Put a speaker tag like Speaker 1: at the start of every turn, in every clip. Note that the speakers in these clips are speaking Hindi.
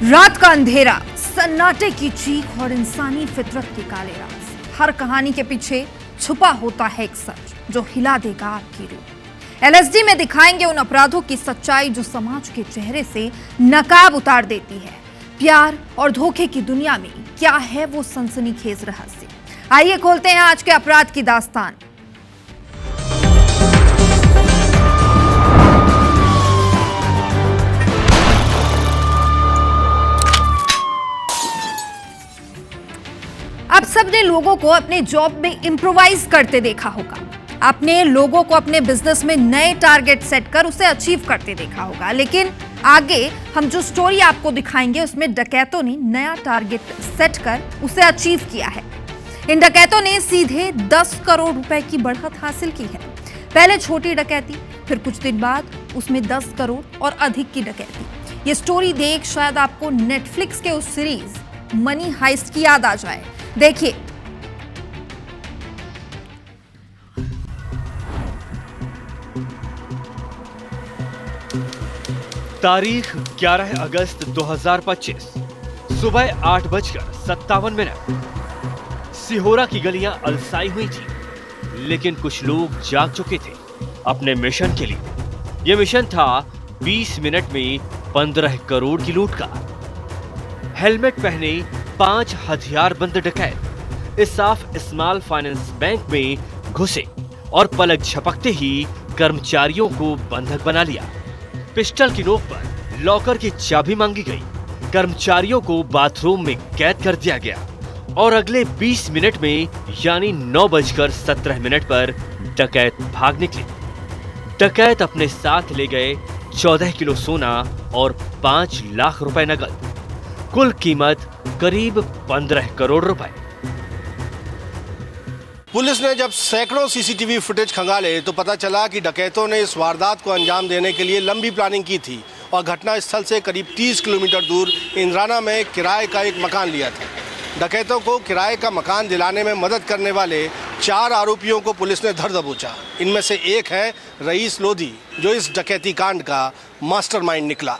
Speaker 1: रात का अंधेरा, सन्नाटे की चीख और इंसानी फितरत के काले राज। हर कहानी के पीछे छुपा होता है एक सच जो हिला देगा आपकी रूह। एलएसडी में दिखाएंगे उन अपराधों की सच्चाई जो समाज के चेहरे से नकाब उतार देती है। प्यार और धोखे की दुनिया में क्या है वो सनसनीखेज रहस्य। आइए खोलते हैं आज के अपराध की दास्तान। आप सबने लोगों को अपने जॉब में इम्प्रोवाइज करते देखा होगा। आपने लोगों को अपने बिजनेस में नए टारगेट सेट कर उसे अचीव करते देखा होगा। लेकिन आगे हम जो स्टोरी आपको दिखाएंगे उसमें डकैतों ने नया टारगेट सेट कर उसे अचीव किया है। इन डकैतों ने सीधे 10 करोड़ रुपए की बढ़त हासिल की है। पहले छोटी डकैती, फिर कुछ दिन बाद उसमें 10 करोड़ और अधिक की डकैती। ये स्टोरी देख शायद आपको नेटफ्लिक्स के उस सीरीज मनी हाइस्ट की याद आ जाए। देखिए,
Speaker 2: तारीख 11 अगस्त 2025, सुबह 8:57। सिहोरा की गलियां अलसाई हुई थी, लेकिन कुछ लोग जाग चुके थे अपने मिशन के लिए। यह मिशन था 20 मिनट में 15 करोड़ की लूट का। हेलमेट पहने 5 हथियारबंद डकैत इसाफ स्मॉल फाइनेंस बैंक में घुसे और पलक झपकते ही कर्मचारियों को बंधक बना लिया। पिस्टल की नोक पर लॉकर की चाबी मांगी गई। कर्मचारियों को बाथरूम में कैद कर दिया गया और अगले 20 मिनट में यानी 9:17 पर डकैत भाग निकले। डकैत अपने साथ ले गए 14 किलो सोना और 5 लाख रुपए नकद। कुल कीमत करीब 15 करोड़ रुपए।
Speaker 3: पुलिस ने जब सैकड़ों सीसीटीवी फुटेज खंगाले तो पता चला कि डकैतों ने इस वारदात को अंजाम देने के लिए लंबी प्लानिंग की थी और घटना स्थल से करीब 30 किलोमीटर दूर इंद्राना में किराए का एक मकान लिया था। डकैतों को किराए का मकान दिलाने में मदद करने वाले 4 आरोपियों को पुलिस ने धर दबोचा। इनमें से एक है रईस लोधी, जो इस डकैती कांड का मास्टरमाइंड निकला।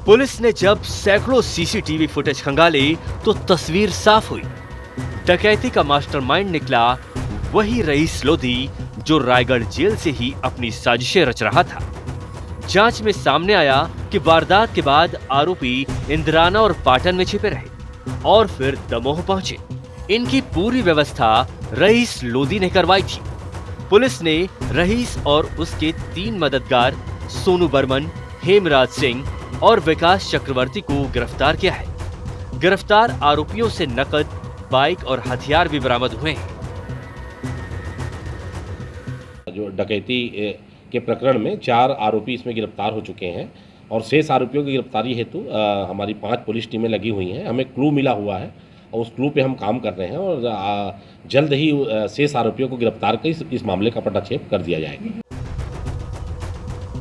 Speaker 2: पुलिस ने जब सैकड़ों सीसीटीवी फुटेज खंगाले तो तस्वीर साफ हुई। डकैती का मास्टरमाइंड निकला वही रईस लोधी जो रायगढ़ जेल से ही अपनी साजिशें रच रहा था। जांच में सामने आया कि वारदात के बाद आरोपी इंद्राना और पाटन में छिपे रहे और फिर दमोह पहुंचे। इनकी पूरी व्यवस्था रईस लोधी ने करवाई थी। पुलिस ने रईस और उसके 3 मददगार सोनू बर्मन, हेमराज सिंह और विकास चक्रवर्ती को गिरफ्तार किया है। गिरफ्तार आरोपियों से नकद, बाइक और हथियार भी बरामद हुए हैं।
Speaker 4: जो डकैती के प्रकरण में 4 आरोपी इसमें गिरफ्तार हो चुके हैं और शेष आरोपियों की गिरफ्तारी हेतु हमारी 5 पुलिस टीमें लगी हुई हैं। हमें क्लू मिला हुआ है और उस क्लू पे हम काम कर रहे हैं और जल्द ही शेष आरोपियों को गिरफ्तार कर इस मामले का पटाक्षेप कर दिया जाएगा।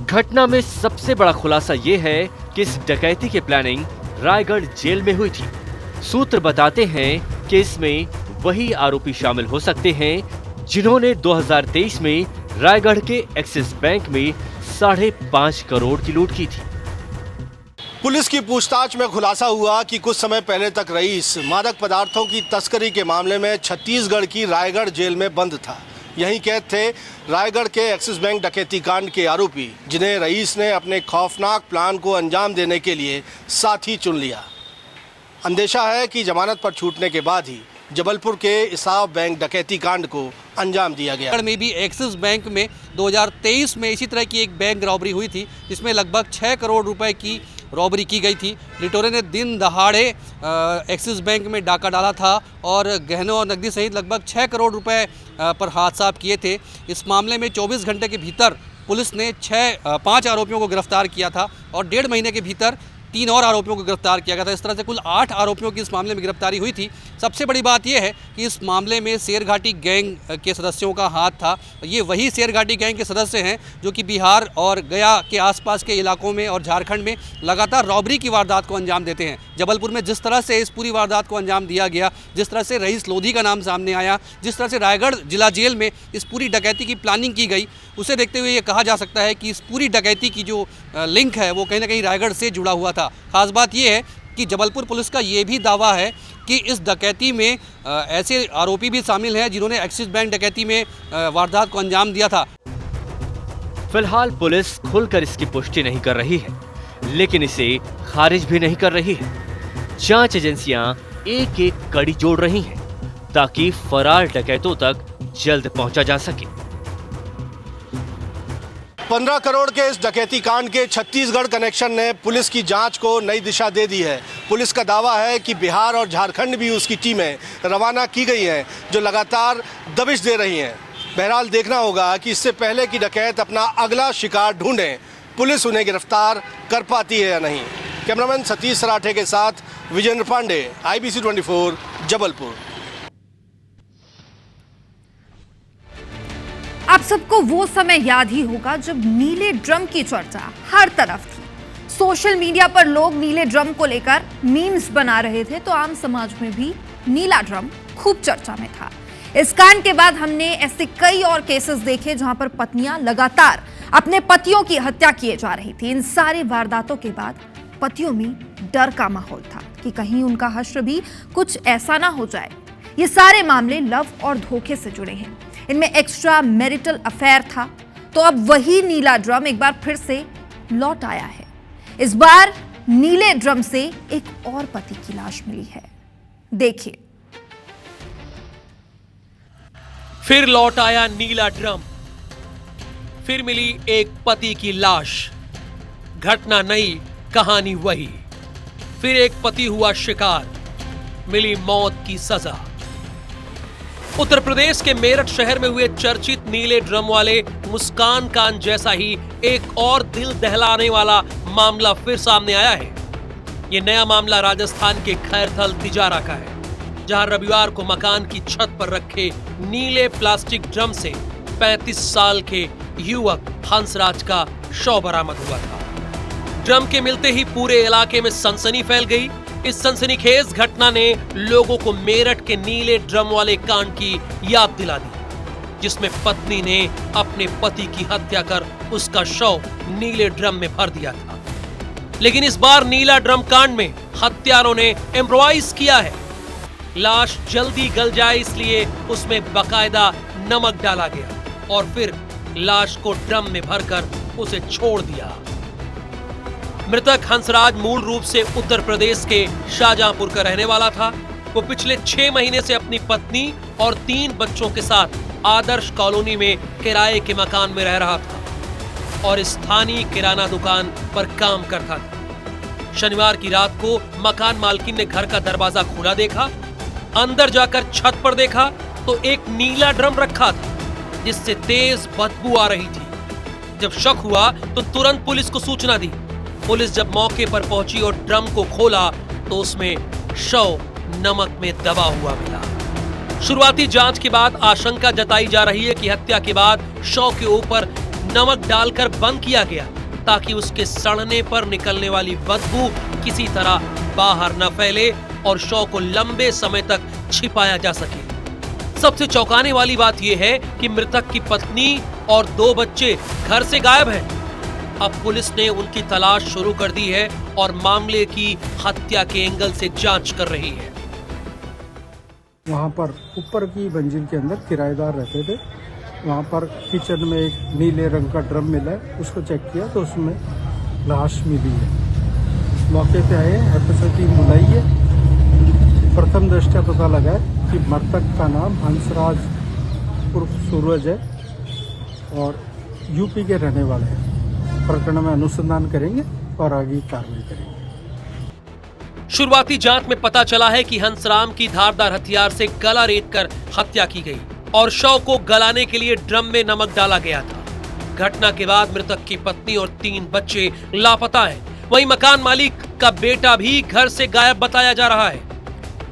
Speaker 2: घटना में सबसे बड़ा खुलासा ये है कि इस डकैती की प्लानिंग रायगढ़ जेल में हुई थी। सूत्र बताते हैं कि इसमें वही आरोपी शामिल हो सकते हैं जिन्होंने 2023 में रायगढ़ के एक्सिस बैंक में 5.5 करोड़ की लूट की थी।
Speaker 3: पुलिस की पूछताछ में खुलासा हुआ कि कुछ समय पहले तक रईस मादक पदार्थों की तस्करी के मामले में छत्तीसगढ़ की रायगढ़ जेल में बंद था। यहीं कैद थे रायगढ़ के एक्सिस बैंक डकैती कांड के आरोपी, जिन्हें रईस ने अपने खौफनाक प्लान को अंजाम देने के लिए साथी चुन लिया। अंदेशा है कि जमानत पर छूटने के बाद ही जबलपुर के इसाफ बैंक डकैती कांड को अंजाम दिया गया।
Speaker 5: में भी एक्सिस बैंक में 2023 में इसी तरह की एक बैंक रॉबरी हुई थी, जिसमें लगभग 6 करोड़ रुपए की रॉबरी की गई थी। लिटोरे ने दिन दहाड़े एक्सिस बैंक में डाका डाला था और गहनों और नकदी सहित लगभग 6 करोड़ रुपए पर हाथ साफ किए थे। इस मामले में 24 घंटे के भीतर पुलिस ने 5 आरोपियों को गिरफ्तार किया था और 1.5 महीने के भीतर 3 और आरोपियों को गिरफ्तार किया गया था। इस तरह से कुल 8 आरोपियों की इस मामले में गिरफ्तारी हुई थी। सबसे बड़ी बात यह है कि इस मामले में शेरघाटी गैंग के सदस्यों का हाथ था। ये वही शेरघाटी गैंग के सदस्य हैं जो कि बिहार और गया के आसपास के इलाकों में और झारखंड में लगातार रॉबरी की वारदात को अंजाम देते हैं। जबलपुर में जिस तरह से इस पूरी वारदात को अंजाम दिया गया, जिस तरह से रईस लोधी का नाम सामने आया, जिस तरह से रायगढ़ जिला जेल में इस पूरी डकैती की प्लानिंग की गई, उसे देखते हुए ये कहा जा सकता है कि इस पूरी डकैती की जो लिंक है वो कहीं ना कहीं रायगढ़ से जुड़ा हुआ था। खास बात ये है कि जबलपुर पुलिस का ये भी दावा है कि इस डकैती में ऐसे आरोपी भी शामिल हैं जिन्होंने एक्सिस बैंक डकैती में वारदात को अंजाम दिया था।
Speaker 2: फिलहाल पुलिस खुलकर इसकी पुष्टि नहीं कर रही है, लेकिन इसे खारिज भी नहीं कर रही है। जांच एजेंसियां एक एक कड़ी जोड़ रही हैं ताकि फरार डकैतों तक जल्द पहुंचा जा सके।
Speaker 3: 15 करोड़ के इस डकैती कांड के छत्तीसगढ़ कनेक्शन ने पुलिस की जांच को नई दिशा दे दी है। पुलिस का दावा है कि बिहार और झारखंड भी उसकी टीमें रवाना की गई हैं जो लगातार दबिश दे रही हैं। बहरहाल देखना होगा कि इससे पहले कि डकैत अपना अगला शिकार ढूंढें, पुलिस उन्हें गिरफ्तार कर पाती है या नहीं। कैमरामैन सतीश सराठे के साथ विजेंद्र पांडे, IBC 24, जबलपुर।
Speaker 1: आप सबको वो समय याद ही होगा जब नीले ड्रम की चर्चा हर तरफ थी। सोशल मीडिया पर लोग नीले ड्रम को लेकर मीम्स बना रहे थे, तो आम समाज में भी नीला ड्रम खूब चर्चा में था। इस कांड के बाद हमने ऐसे कई और केसेस देखे जहां पर पत्नियां लगातार अपने पतियों की हत्या किए जा रही थी। इन सारी वारदातों के बाद पतियों में डर का माहौल था कि कहीं उनका हश्र भी कुछ ऐसा ना हो जाए। ये सारे मामले लव और धोखे से जुड़े हैं। इनमें एक्स्ट्रा मैरिटल अफेयर था, तो अब वही नीला ड्रम एक बार फिर से लौट आया है। इस बार नीले ड्रम से एक और पति की लाश मिली है, देखिए।
Speaker 6: फिर लौट आया नीला ड्रम, फिर मिली एक पति की लाश। घटना नई, कहानी वही। फिर एक पति हुआ शिकार, मिली मौत की सजा। उत्तर प्रदेश के मेरठ शहर में हुए चर्चित नीले ड्रम वाले मुस्कान कांड जैसा ही एक और दिल दहलाने वाला मामला फिर सामने आया है। यह नया मामला राजस्थान के खैरथल तिजारा का है, जहां रविवार को मकान की छत पर रखे नीले प्लास्टिक ड्रम से 35 साल के युवक हंसराज का शव बरामद हुआ था। ड्रम के मिलते ही पूरे इलाके में सनसनी फैल गई। इस सनसनीखेज घटना ने लोगों को मेरठ के नीले ड्रम वाले कांड की याद दिला दी, जिसमें पत्नी ने अपने पति की हत्या कर उसका शव नीले ड्रम में भर दिया था। लेकिन इस बार नीला ड्रम कांड में हत्यारों ने इम्प्रोवाइज किया है। लाश जल्दी गल जाए इसलिए उसमें बकायदा नमक डाला गया और फिर लाश को ड्रम में भरकर उसे छोड़ दिया। मृतक हंसराज मूल रूप से उत्तर प्रदेश के शाहजहांपुर का रहने वाला था। वो पिछले 6 महीने से अपनी पत्नी और 3 बच्चों के साथ आदर्श कॉलोनी में किराए के मकान में रह रहा था और स्थानीय किराना दुकान पर काम करता था। शनिवार की रात को मकान मालकिन ने घर का दरवाजा खुला देखा। अंदर जाकर छत पर देखा तो एक नीला ड्रम रखा था जिससे तेज बदबू आ रही थी। जब शक हुआ तो तुरंत पुलिस को सूचना दी। पुलिस जब मौके पर पहुंची और ड्रम को खोला तो उसमें शव नमक में दबा हुआ मिला। शुरुआती जांच के बाद आशंका जताई जा रही है कि हत्या के बाद शव के ऊपर नमक डालकर बंद किया गया ताकि उसके सड़ने पर निकलने वाली बदबू किसी तरह बाहर न फैले और शव को लंबे समय तक छिपाया जा सके। सबसे चौंकाने वाली बात यह है कि मृतक की पत्नी और 2 बच्चे घर से गायब हैं। अब पुलिस ने उनकी तलाश शुरू कर दी है और मामले की हत्या के एंगल से जांच कर रही है।
Speaker 7: वहाँ पर ऊपर की मंजिल के अंदर किराएदार रहते थे। वहाँ पर किचन में एक नीले रंग का ड्रम मिला है, उसको चेक किया तो उसमें लाश मिली है। मौके पे आए, एफएसएल टीम बुलाई है। प्रथम दृष्टया पता लगा है कि मृतक का नाम हंसराज उर्फ सूरज है और यूपी के रहने वाले हैं। प्रकरण में अनुसंधान करेंगे और आगे कार्रवाई करेंगे।
Speaker 6: शुरुआती जांच में पता चला है कि हंसराम की धारदार हथियार से गला रेतकर हत्या की गई और शव को गलाने के लिए ड्रम में नमक डाला गया था। घटना के बाद मृतक की पत्नी और 3 बच्चे लापता हैं। वहीं मकान मालिक उनका बेटा भी घर से गायब बताया जा रहा है।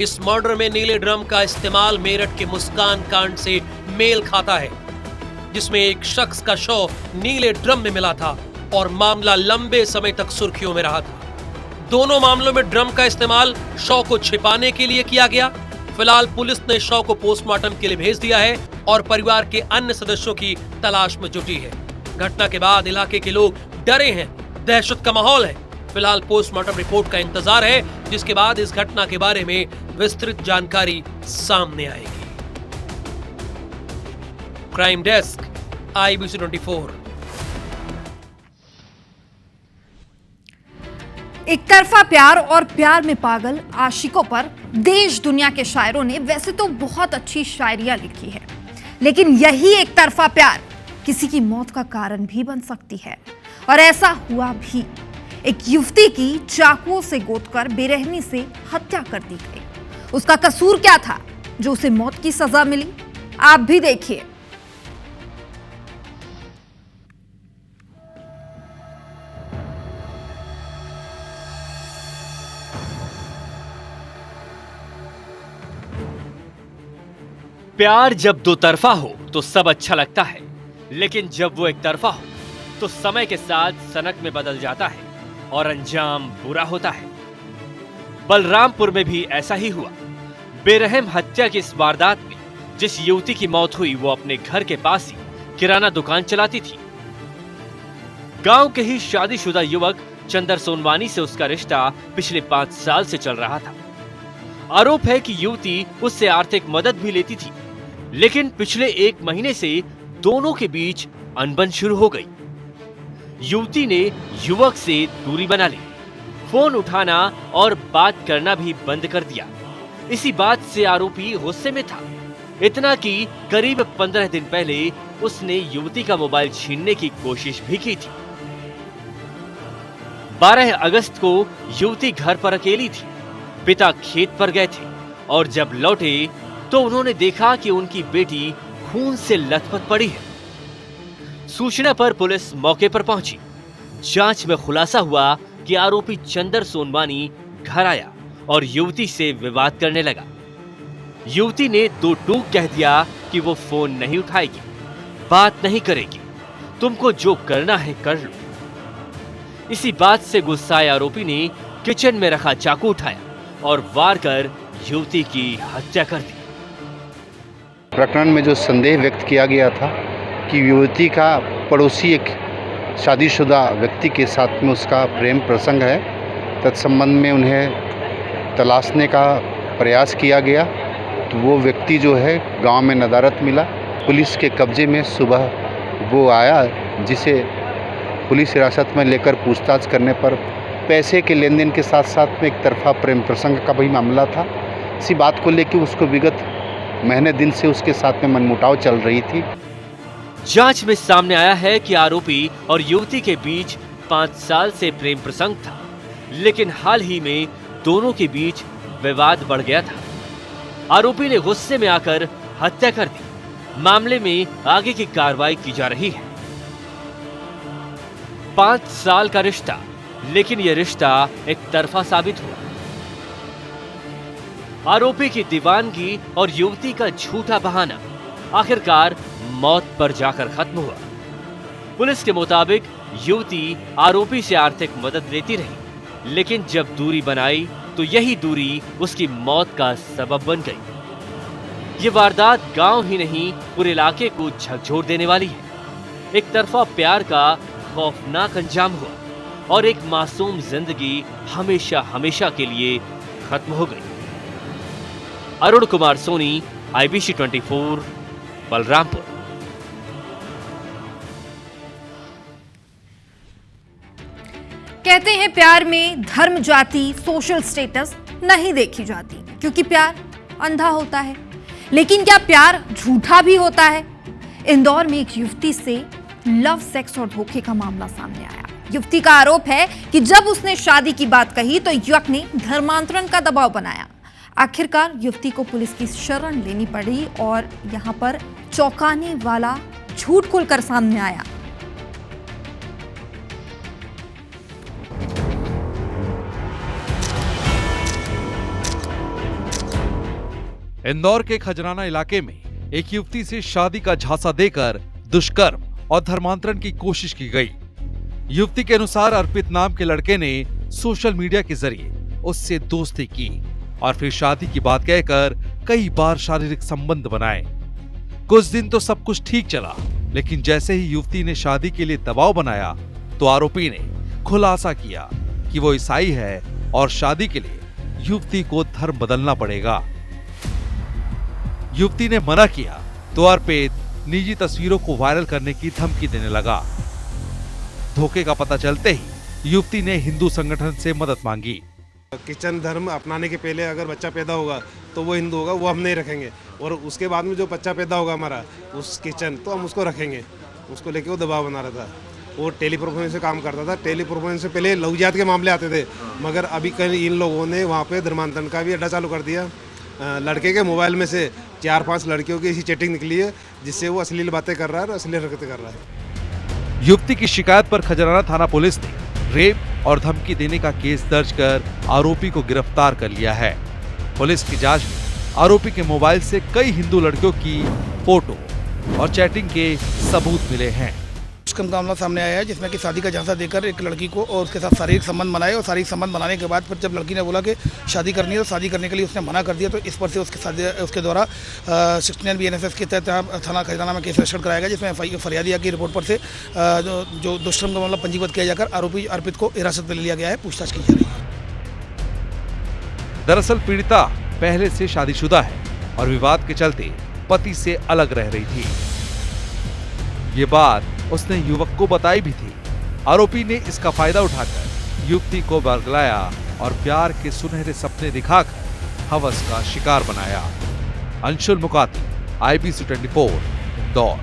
Speaker 6: इस मर्डर में नीले ड्रम का इस्तेमाल मेरठ के मुस्कान कांड से मेल खाता है, जिसमें एक शख्स का शव नीले ड्रम में मिला था और मामला लंबे समय तक सुर्खियों में रहा था। दोनों मामलों में ड्रम का इस्तेमाल शव को छिपाने के लिए किया गया। फिलहाल पुलिस ने शव को पोस्टमार्टम के लिए भेज दिया है और परिवार के अन्य सदस्यों की तलाश में जुटी है। घटना के बाद इलाके के लोग डरे हैं, दहशत का माहौल है। फिलहाल पोस्टमार्टम रिपोर्ट का इंतजार है, जिसके बाद इस घटना के बारे में विस्तृत जानकारी सामने आएगी। Crime desk, IBC 24।
Speaker 1: एक तरफा प्यार और प्यार में पागल आशिकों पर देश दुनिया के शायरों ने वैसे तो बहुत अच्छी शायरियां लिखी है, लेकिन यही एक तरफा प्यार किसी की मौत का कारण भी बन सकती है। और ऐसा हुआ भी। एक युवती की चाकुओं से गोदकर बेरहमी से हत्या कर दी गई। उसका कसूर क्या था जो उसे मौत की सजा मिली? आप भी देखिए।
Speaker 2: प्यार जब दो तरफा हो तो सब अच्छा लगता है, लेकिन जब वो एक तरफा हो तो समय के साथ सनक में बदल जाता है और अंजाम बुरा होता है। बलरामपुर में भी ऐसा ही हुआ। बेरहम हत्या की इस वारदात में जिस युवती की मौत हुई वो अपने घर के पास ही किराना दुकान चलाती थी। गांव के ही शादीशुदा युवक चंदर सोनवानी से उसका रिश्ता पिछले 5 साल से चल रहा था। आरोप है कि युवती उससे आर्थिक मदद भी लेती थी, लेकिन पिछले 1 महीने से दोनों के बीच अनबन शुरू हो गई। युवती ने युवक से दूरी बना ली, फोन उठाना और बात करना भी बंद कर दिया। इसी बात से आरोपी गुस्से में था, इतना कि करीब 15 दिन पहले उसने युवती का मोबाइल छीनने की कोशिश भी की थी। 12 अगस्त को युवती घर पर अकेली थी। पिता खेत पर गए थे और जब लौटे तो उन्होंने देखा कि उनकी बेटी खून से लथपथ पड़ी है। सूचना पर पुलिस मौके पर पहुंची। जांच में खुलासा हुआ कि आरोपी चंदर सोनवानी घर आया और युवती से विवाद करने लगा। युवती ने 2 टूक कह दिया कि वो फोन नहीं उठाएगी, बात नहीं करेगी, तुमको जो करना है कर लो। इसी बात से गुस्साए आरोपी ने किचन में रखा चाकू उठाया और वार कर युवती की हत्या कर दी।
Speaker 8: प्रकरण में जो संदेह व्यक्त किया गया था कि युवती का पड़ोसी एक शादीशुदा व्यक्ति के साथ में उसका प्रेम प्रसंग है, तत्संबंध में उन्हें तलाशने का प्रयास किया गया तो वो व्यक्ति जो है गांव में नदारत मिला। पुलिस के कब्जे में सुबह वो आया, जिसे पुलिस हिरासत में लेकर पूछताछ करने पर पैसे के लेन देन के साथ साथ में एक तरफा प्रेम प्रसंग का भी मामला था। इसी बात को लेकर उसको विगत महीने दिन से उसके साथ में मनमुटाव चल रही थी।
Speaker 2: जांच में सामने आया है कि आरोपी और युवती के बीच 5 साल से प्रेम प्रसंग था, लेकिन हाल ही में दोनों के बीच विवाद बढ़ गया था। आरोपी ने गुस्से में आकर हत्या कर दी। मामले में आगे की कार्रवाई की जा रही है। 5 साल का रिश्ता, लेकिन यह रिश्ता एक तरफा साबित हुआ। आरोपी की दीवानगी और युवती का झूठा बहाना आखिरकार मौत पर जाकर खत्म हुआ। पुलिस के मुताबिक युवती आरोपी से आर्थिक मदद लेती रही, लेकिन जब दूरी बनाई तो यही दूरी उसकी मौत का सबब बन गई। ये वारदात गांव ही नहीं पूरे इलाके को झकझोर देने वाली है। एक तरफा प्यार का खौफनाक अंजाम हुआ और एक मासूम जिंदगी हमेशा हमेशा के लिए खत्म हो गई। अरुण कुमार सोनी, IBC 24, बलरामपुर।
Speaker 1: कहते हैं प्यार में धर्म, जाति, सोशल स्टेटस नहीं देखी जाती, क्योंकि प्यार अंधा होता है। लेकिन क्या प्यार झूठा भी होता है? इंदौर में एक युवती से लव, सेक्स और धोखे का मामला सामने आया। युवती का आरोप है कि जब उसने शादी की बात कही तो युवक ने धर्मांतरण का दबाव बनाया। आखिरकार युवती को पुलिस की शरण लेनी पड़ी और यहां पर चौंकाने वाला झूठ खुलकर सामने आया।
Speaker 9: इंदौर के खजराना इलाके में एक युवती से शादी का झांसा देकर दुष्कर्म और धर्मांतरण की कोशिश की गई। युवती के अनुसार अर्पित नाम के लड़के ने सोशल मीडिया के जरिए उससे दोस्ती की और फिर शादी की बात कहकर कई बार शारीरिक संबंध बनाए। कुछ दिन तो सब कुछ ठीक चला, लेकिन जैसे ही युवती ने शादी के लिए दबाव बनाया तो आरोपी ने खुलासा किया कि वो ईसाई है और शादी के लिए युवती को धर्म बदलना पड़ेगा। युवती ने मना किया तो अर्पित निजी तस्वीरों को वायरल करने की धमकी देने लगा। धोखे का पता चलते ही युवती ने हिंदू संगठन से मदद मांगी।
Speaker 10: क्रिश्चियन धर्म अपनाने के पहले अगर बच्चा पैदा होगा तो वो हिंदू होगा, वो हम नहीं रखेंगे, और उसके बाद में जो बच्चा पैदा होगा हमारा उस क्रिश्चियन, तो हम उसको रखेंगे। उसको लेके वो दबाव बना रहा था। वो टेलीप्रोफेशन से काम करता था। टेलीप्रोफेशन से पहले लघुजात के मामले आते थे, मगर अभी कल इन लोगों ने वहाँ पे धर्मांतरण का भी अड्डा चालू कर दिया। लड़के के मोबाइल में से 4-5 लड़कियों की ऐसी चैटिंग निकली है जिससे वो अश्लील बातें कर रहा है और अश्लील हरकतें कर रहा है।
Speaker 9: युवती की शिकायत पर खजराना थाना पुलिस ने रेप और धमकी देने का केस दर्ज कर आरोपी को गिरफ्तार कर लिया है। पुलिस की जांच में आरोपी के मोबाइल से कई हिंदू लड़कियों की फोटो और चैटिंग के सबूत मिले हैं।
Speaker 11: उसका मामला सामने आया है जिसमें कि शादी का झांसा देकर एक लड़की को और उसके साथ शारीरिक संबंध बनाए, और शारीरिक संबंध बनाने के बाद फिर जब लड़की ने बोला कि शादी करनी है तो शादी करने के लिए उसने मना कर दिया। तो इस पर से उसके द्वारा 69 BNSS के तहत थाना खजराना में केस रजिस्टर कराया गया, जिसमें फरियादिया की रिपोर्ट पर से जो दुष्कर्म का मामला पंजीबद्ध किया जाकर आरोपी अर्पित को हिरासत में ले लिया गया है, पूछताछ की जा रही है।
Speaker 9: दरअसल पीड़िता पहले से शादीशुदा है और विवाद के चलते पति से अलग रह रही थी। ये बात उसने युवक को बताई भी थी। आरोपी ने इसका फायदा उठाकर युवती को बरगलाया और प्यार के सुनहरे सपने दिखाकर हवस का शिकार बनाया। अंशुल मुकाती, IBC 24, इंदौर।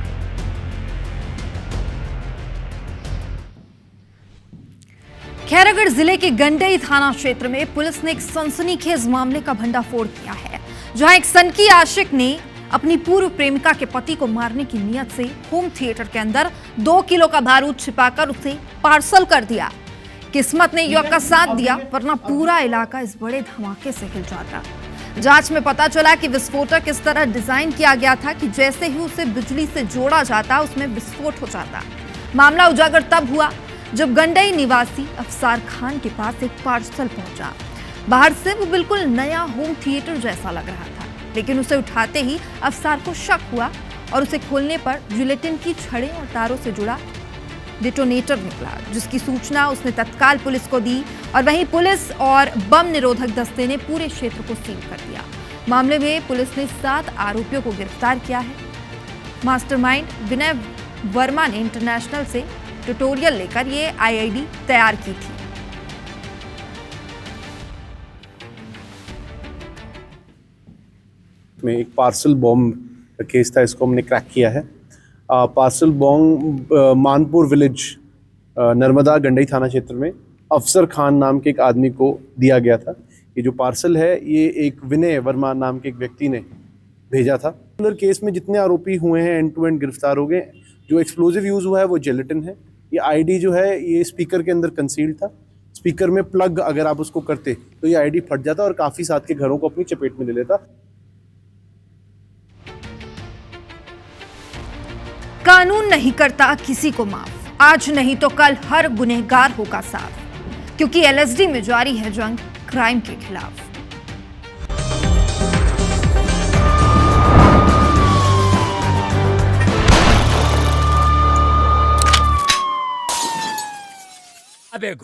Speaker 1: खैरागढ़ जिले के गंडई थाना क्षेत्र में पुलिस ने एक सनसनीखेज मामले का भंडाफोड़ किया है, जहां एक सनकी आशिक ने अपनी पूर्व प्रेमिका के पति को मारने की नियत से होम थिएटर के अंदर 2 किलो का बारूद छिपाकर उसे पार्सल कर दिया। किस्मत ने युवक का साथ दिया, वरना पूरा इलाका इस बड़े धमाके से हिल जाता। जांच में पता चला कि विस्फोटक इस तरह डिजाइन किया गया था कि जैसे ही उसे बिजली से जोड़ा जाता उसमें विस्फोट हो जाता। मामला उजागर तब हुआ जब गंडई निवासी अफसार खान के पास एक पार्सल पहुंचा। बाहर से वो बिल्कुल नया होम थिएटर जैसा लग रहा था, लेकिन उसे उठाते ही अफसार को शक हुआ और उसे खोलने पर जिलेटिन की छड़ें और तारों से जुड़ा डिटोनेटर निकला, जिसकी सूचना उसने तत्काल पुलिस को दी और वहीं पुलिस और बम निरोधक दस्ते ने पूरे क्षेत्र को सील कर दिया। मामले में पुलिस ने 7 आरोपियों को गिरफ्तार किया है। मास्टरमाइंड विनय वर्मा ने इंटरनेशनल से ट्यूटोरियल लेकर ये IID तैयार की थी।
Speaker 12: में एक पार्सल बॉम्ब केस था, इसको हमने क्रैक किया है। Parcel bomb Manpur village Narmada Gandai थाना क्षेत्र में अफसर खान नाम के एक आदमी को दिया गया था। ये जो पार्सल है ये एक विनय वर्मा नाम के एक व्यक्ति ने भेजा था। अंदर केस में जितने आरोपी हुए हैं एंड टू एंड गिरफ्तार हो गए। जो एक्सप्लोजिव यूज हुआ है वो जेलेटिन है। ये ID जो है ये स्पीकर के अंदर कंसील्ड था। स्पीकर में प्लग अगर आप उसको करते तो ये ID फट जाता और काफी साथ के घरों को अपनी चपेट में ले लेता।
Speaker 1: कानून नहीं करता किसी को माफ, आज नहीं तो कल हर गुनहगार होगा साफ, क्योंकि LSD में जारी है जंग क्राइम के खिलाफ।
Speaker 6: अबे